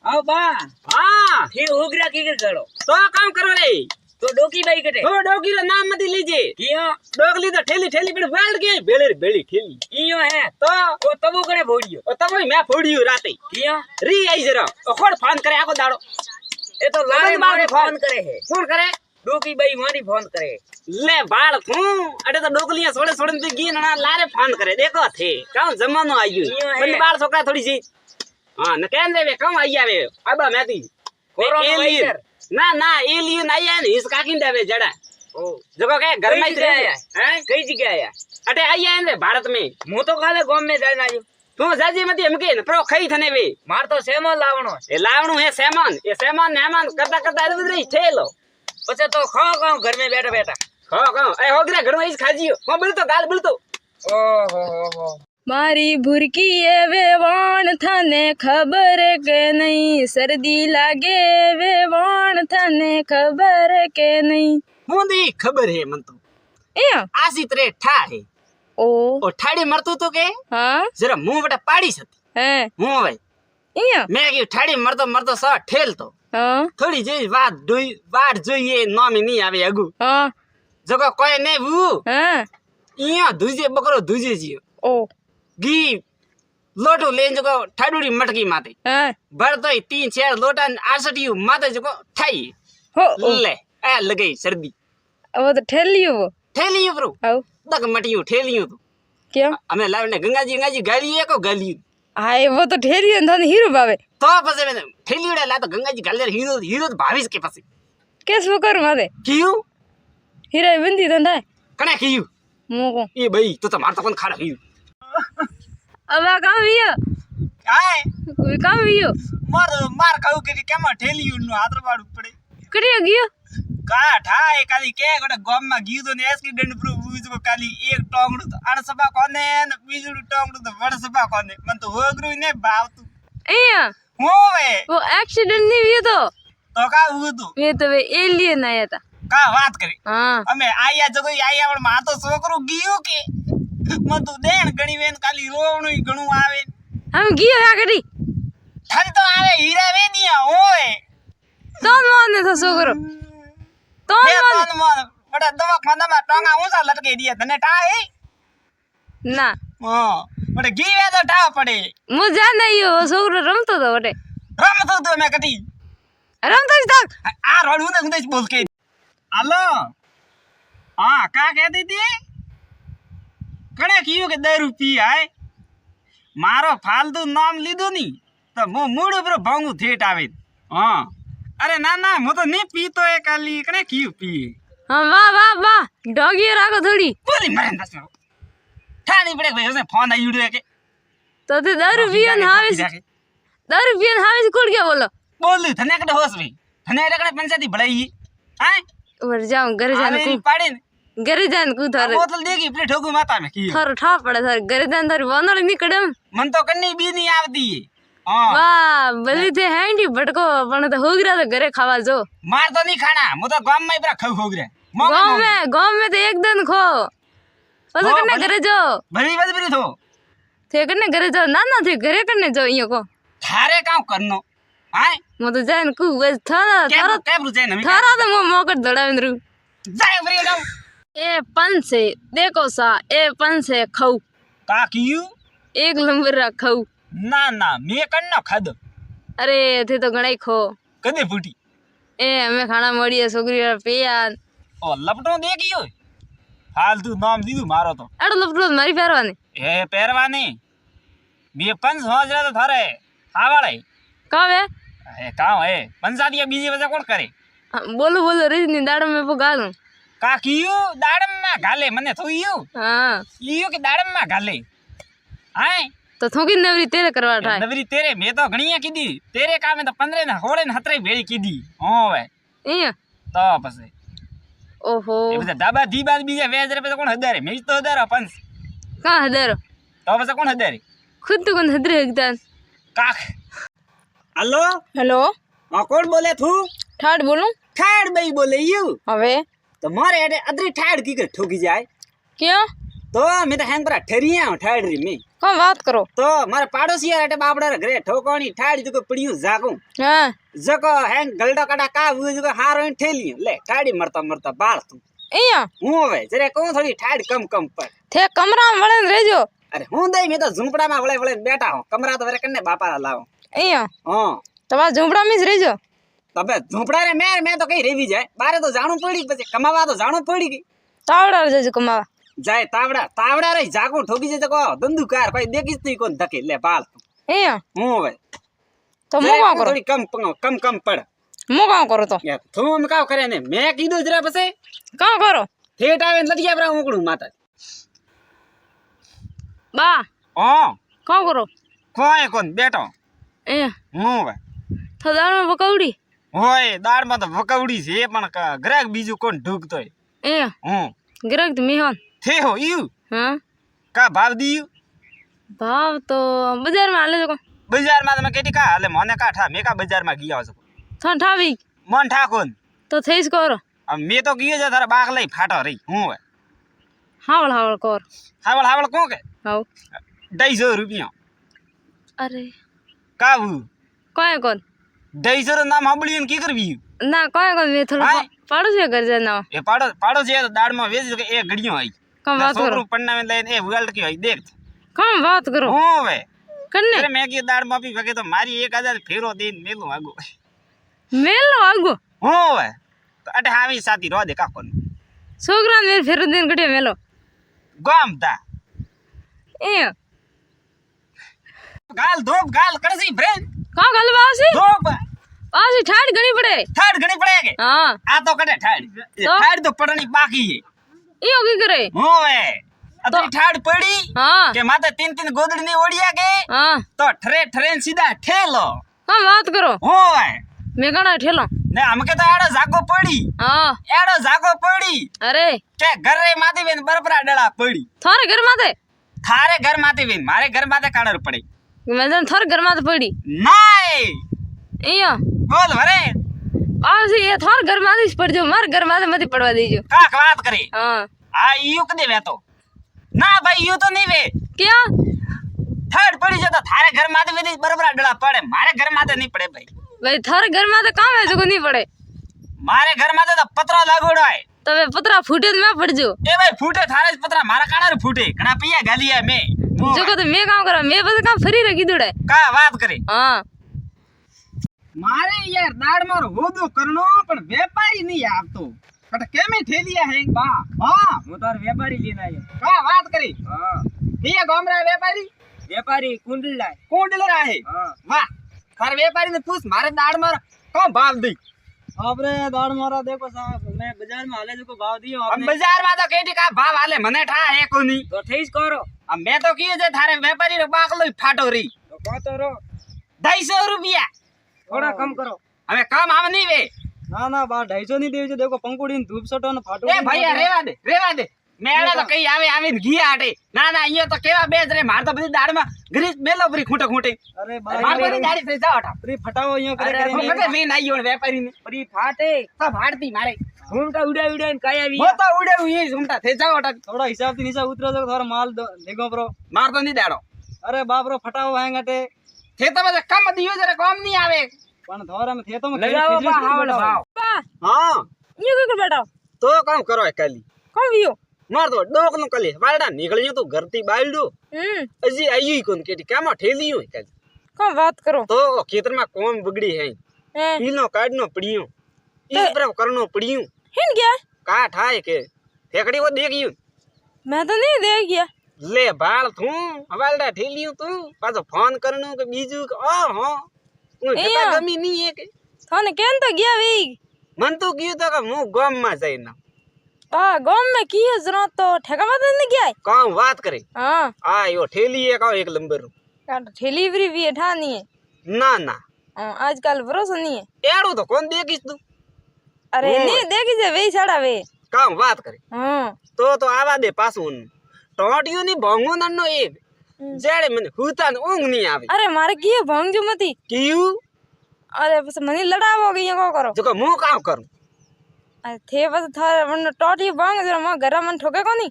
आओ बा हाँ फिर उगरा की करो तो काम करो रे तो डोकी बाई कटे तो डोगी रा नाम मत लीजिए कियो डोगली तो ठेली ठेली पे वेल्ड के बेले बेली ठेली कियो है तो तबो कने भोड़ियो ओ तब मैं फोड़ियो राते कियो री आई जरा ओखड़ फोन करे आको दाड़ो ए तो लारे मारे फोन करे है फोन करे डोकी बाई मारी फोन करे ले बाल थू अटे तो डोगलियां छोड़े छोड़े ते गी ना लारे फोन करे देखो थे काउ जमानो आयो बंद बाल छोकरा थोड़ी सी हां न कहन देवे कम आई आवे अबा मैती कोरोना वायरस ना ना एलियन आया ने इस काकिन देवे जड़ा ओ जको के घर में ही रहे हैं कई जगह आया अटे आया ने भारत में मु तो खाले गांव में जाना आयो तू जाजी मती हमके न प्रो खई थने वे मार तो सेमो लावणो ए लावणू है सेमन ए सेमन नेमन करता करता उधर ठेलो पछे तो खाओ गांव घर में बैठा बैठा खो ए होगरे घर में ही खाजियो को बोल तो गाल बोल तो ओ हो मारी भुरकी ये वेवाण थाने खबर के नहीं सर्दी लागे वेवाण थाने खबर के नहीं मुंदी खबर है मन तो ए आसी तरे ठा है ओ ठाड़ी मरतू तो के हाँ जरा मुंह बटा पाड़ी सती है मुंह भाई ए मैं की ठाड़ी मरतो मरतो स ठेल तो हाँ थोड़ी जी वाट जोइए नाम नहीं आवे अगु हाँ जको कोई ने बु हाँ इया दुजे बकरो दुजे जी ओ गी लोटो लेन जको ठाडुड़ी मटकी माते हाँ भरतो 3-4 लोटा 68 माते जको ठाई हो ले आ लगे सर्दी वो तो ठेल लियो वो ठेलियो ब्रो आओ तक मटियो ठेलियो तो क्यों हमें लावने गंगाजी गाली एको गाली हाय वो तो ठेल लियो थाने हीरो बावे तो पसे में ठेलियोडा ला तो गंगाजी गाले हीरो हीरो तो भाविस के पासे कैसे वो कर मारे कियो हीरा बंदी धंधा कने कियो मोको ए भाई तो मार तो कोन खाड़ा हियो अब आ काम वियो आए कोई काम वियो मार खाऊ के केम ठेलियो नु हाथ बाड़ू पड़े कड़ियो गियो का ठाए काली के गोटे गम में गीदो ने एक्सीडेंट प्रूफ बुझको काली एक टोंगडू तो अणसबा कोने न बीजुडू टोंगडू तो वड़सबा कोने मन तो होगरू ने भाव तू एया हो वे वो एक्सीडेंट नहीं वियो तो का हुआ तू ये तो वे एलियन आया था का बात करे हाँ અમે આયા જગો આયા પણ માર તો છોકરો ગયો કે મન તો દેણ ગણી વેન કાલી રોવણું ઘણું આવે हम गियो या कड़ी ઠન તો આવે હીરા વેદિયા ઓય तो माने तो सोकरो तो હે माने તન મન બડા દવાખાનામાં ટોંગા ઊંચા લટકે દિયા તને ટાહે ना હા બડે ગીવે તો ટાહ પડે मु जाने यो सोकरो रमतो तो बटे રમતો તો મે કટી रमतो જ तक આ રોડ હું તો બોલ કે હાલો હા કા કહેતી હતી કણે કીયું કે દારૂ પી આય મારો ફાલતુ નામ લીધું ની તો મો મૂડ ઉપર ભાંગું થેટ આવે હા અરે ના ના હું તો નહીં પીતો એ કાલી કણે કીયું પી हाँ वाह वाह वाह डॉगी राखो थोड़ी બોલી મરે દસ ઠાણી પડે ભાઈ उसने फोन आई उड़े के तो ते दारू पियो न हावे से कुड़ गया बोलो બોલ થને કડે હોસ ભાઈ થને કડે પંચાયતી ભળાઈ હા वर जाऊं घर जाने આવેરી को પાડે घर जाने को थारे બોતલ દેખી પેલી ઠોકુ માતા મે કી थारो ठा पड़े थारे घर जाने थारी वानर नहीं कड़म મન તો કન્ની બી નહીં આવતી હા वाह बली थे हैंडी भटको पण तो हो गया तो घरे खावा जो मार तो नहीं खाना मु तो गाम में इबरा खाऊ खोग रे गांव में तो एक दिन खो बस खो, करने भले- घरे जो भरी बदबरी थो थे करने घरे जो ना ना थे घरे करने जो इयो को थारे काम करनो हाय मो तो जान को बस थारा थारा कैब रुचे नमी थारा तो मो मोकर दड़ावेंद्रु जाय भरी गाम ए पन से देखो सा ए पन से खाऊ का कियू एक नंबर रा खाऊ ना ना मैं कन्नो खाद अरे थे तो गणाई खो कदे फूटी ए हमें खाना मड़ी है छोकरी रा पिया ओ लपटो देखियो फालतू नाम दीदू मारो तो अड़ लपटो मारी पैरवाने ए पैरवाने बे पंच हो जरा तो थारे हावाड़े का वे ए काम है पंचायती बीजी वजह कौन करे बोलो बोलो रजनी दाड़ में वो गालूं का कियू दाड़म में गाले मने थोइयो हाँ इयो के दाड़म में गाले हाय तो थोकी नवरी तेरे करवा ठाए नवरी तेरे मैं तो घणिया कीधी तेरे काम में तो 15 ने होड़े ने 17 भेड़ी कीधी हो वे इया तो पसे ओहो ए बसे दाबा दी बाद बीजे वेज रे पे कोण हदारे मैं तो हदारा पंच कहाँ हदरो तो पसे कोण हदारे खुद तो कौन हदरे एकदम काख हेलो हेलो हां कौन बोले तू ठाड बोलूं ठाड़ बई बोले यू हवे तो मारे अदरी ठाड़ की कर ठोकी जाए क्यों तो मैं तो हैंग पर ठहरिया ठाड़ री में કોણ વાત કરો તો મારે પાડોશી યાર એટલે બાપડા ઘરે ઠોકાણી ઠાડી તો પડ્યું જાગું હા જકો હેંગ ગલડો કડા કા હું જકો હારો ઈન ઠેલી લે ઠાડી મરતા મરતા બાળ તું અહીંયા હું હવે જરે કહું થોડી ઠાડ કમ કમ પર થે કમરામાં વળે ને રહેજો અરે હું દઈ મેં તો ઝૂંપડામાં વળે વળે બેઠા હું કમરા તો વરે કને બાપારા લાવો અહીંયા હા તમારા ઝૂંપડામાં જ રહેજો તબે ઝૂંપડા રે મેં તો કઈ રેવી જાય બારે તો જાણું પડી પછી કમાવા તો જાણું પડી ગઈ તાવડા જજો કમાવા જાય તાવડા રહી જાગું ઠોકી જાય કો ધંધુકાર કોઈ દેખીશ નહીં કોણ ધકે લે બાળ તું અહીંયા હું હવે તો હું કામ કરો થોડી કમ પડ હું કામ કરો તો યાર તું કાવ કરે ને મેં કીધું જરા પછી કામ કરો ઠેઠ આવે ને લડિયા બરા ઉકડું માતા બા હા કામ કરો કોઈ કોણ બેઠો અહીંયા હું હવે થદારમાં બકવડી હોય દાળમાં તો વકવડી છે એ પણ ગ્રાહક બીજું કોણ ઢૂકતોય અહીંયા હું ગ્રાહક તો મેહોન થે હો ઈયું હા કા ભાવ દીયું ભાવ તો બજારમાં હાલે છે બજારમાં તમે કેટી કા હાલે મને કા ઠા મેં કા બજારમાં ગયા છો ઠાવી મન ઠાકોન તો થઈશ કરો મેં તો ગયો છે તારા બાગ લઈ ફાટો રહી હું હવે હાવળ હાવળ કર હાવળ કોણ કે હાવ 250 રૂપિયા અરે કાવું કોઈ કોણ 250 નું નામ સાંભળ્યું ને કી કરવી ના કોઈ કોણ મેં થોડું પાડોશી ઘર જના એ પાડો છે દાળમાં વેચી કે એ ઘડિયો આઈ કમ વાત કરો છોકરું પન્નામે લઈને એ વેલ્ટ કે દેખ કમ વાત કરો હું હવે કન્ને અરે મેં કી દાળમાં આપી વગે તો મારી 1000 ફેરો દઈને મેલું આગો મેલો આગો હું હવે અટે હાવી સાથી રો દે કાકોન છોકરા મેલ ફેર દિન કડે મેલો ગામતા એ ગાલ કરસી બ્રેન કા ગલ બાસી ધોપ બાસી ઠાડ ઘણી પડે થાડ ઘણી પડે કે હા આ તો કડે ઠાડ તો પડવાની બાકી છે ઈયો કી કરે હોવે અતરી ઠાડ પડી હા કે માથે તીન ગોદડી ની ઓડિયા કે હા તો ઠરેન સીધા ઠેલો કમ વાત કરો હોવે મેં કણા ઠેલો ને અમકે તો એડો જાગો પડી હા એડો જાગો પડી અરે કે ઘરે માથી બેન બરબરા ડળા પડી થારે ઘર માથે થારે ઘર માથી બેન મારે ઘર માથે કાણર પડી મેં થારે ઘર માથે પડી નાય ઈયો બોલ વરે બાસી એ થાર ઘર માથે જ પડજો માર ઘર માથે મતી પડવા દેજો કાક વાત કરી હા આ ઈયુ કદે વેતો ના ભાઈ ઈયુ તો નહીં વે ક્યાં થર્ડ પડી જતો થારે ઘર માથે વેદી બરબરા ડળા પડે મારે ઘર માથે નહીં પડે ભાઈ થારે ઘર માથે કામ હે જો નહીં પડે મારે ઘર માથે તો પતરા લાગોડો હોય તમે પતરા ફૂટે જ ના પડજો એ ભાઈ ફૂટે થારે જ પતરા મારા કાણાર ફૂટે ઘણા પૈયા ગાલિયા મે જો તો મેં કામ કરા મેં પછી કામ ફરી રાખી દોડે કા વાત કરી હા મારે યાર દાડ મારો હોદો કરનો પણ વેપારી નહીં આવતો કટ કેમે ઠેલિયા હે બા હા હું તાર વેપારી લઈને આવ્યો કા વાત કરી હા એ ગોમરા વેપારી કુંડલા કોંડલરા હે હા વાહ તાર વેપારી ને પૂછ મારે દાડ મારો કોણ ભાવ દઈ આપણે દાડ મારા દેખો સાહેબ મેં બજાર में हाले जो भाव दियो अब बाजार में तो केटी का भाव हाले मने ठा है कोनी तो ठेस करो अब मैं तो किए जे थारे व्यापारी रो बाकलो फाटो रही तो कहतो रो 250 रुपया थोड़ा कम करो हमें कम हम नहीं वे ना ना बा 250 नहीं देव जो देखो पंकुड़ी ने धूप सटो ने फाटो ए भैया रेवा दे मेड़ा तो कई आवे घी आटे ना ना ये तो केवा बेच रे मार तो बધી દાડ માં ગ્રીસ મેલો પરી ખૂટે अरे मार बड़ी दाढ़ी से जाओ टा फ्री फटाओ यो करे मगे મે નાઈ ઓણ વેપારી ને फ्री फाटे सब हाड़ती मारे घूमटा उड़ा उड़ा ने काया भी वो तो उड़े ये झुमटा थे जाओ टा थोड़ा हिसाब से नीचे उतरो तो थोड़ा माल देखो ब्रो मार तो नहीं दाड़ो अरे बाप रो फटाओ आएंगे थे तो बस कम दियो जरा कम नहीं आवे पण धोरा में थे तो लगाओ बा हावल भाव બા हां ઈયો કી બેટા तो काम करो काली કોમ વિયો मार तो डोक नु कले वाड़ा निकलियो तो घर थी बालडो अजी आई कोन केटी कामा ठेली हो काली કોમ વાત કરો तो खेतर में कौन बगड़ी है હે कीलो काढनो पड़ियो इस पर करनो पड़ियो હિન ગયા का ठाए के फेकड़ी वो देखियो मैं तो नहीं देख गया ले बाल थू वालडा ठेलियो तू पाछो फोन करनो के बीजू के ओ हो उन एया। कता गमी नहीं है के थाने केन तो गया वे मन तो कियो तो का मु गम में जाई ना आ गांव में की जरा तो ठेका मत नहीं गया काम बात करे हां आ यो ठेली है का एक नंबर काट ठेलीवरी भी ठानी है ना ना आजकल भरोसा नहीं है एड़ो तो कौन देखिस तू अरे नहीं देखी जे वे छड़ा वे काम बात करे हां तो आवा दे पासून टोटियो नी भंगो नन्नो एक जेड़े मन हुतान ऊंग नहीं आवे अरे मारे की भंग जो मती क्यों अरे बस मनी लड़ावो गई को करो जो का मु काम करूं अरे थे बस थारे मन टोटी भंग जरा म घर मन ठोके कोनी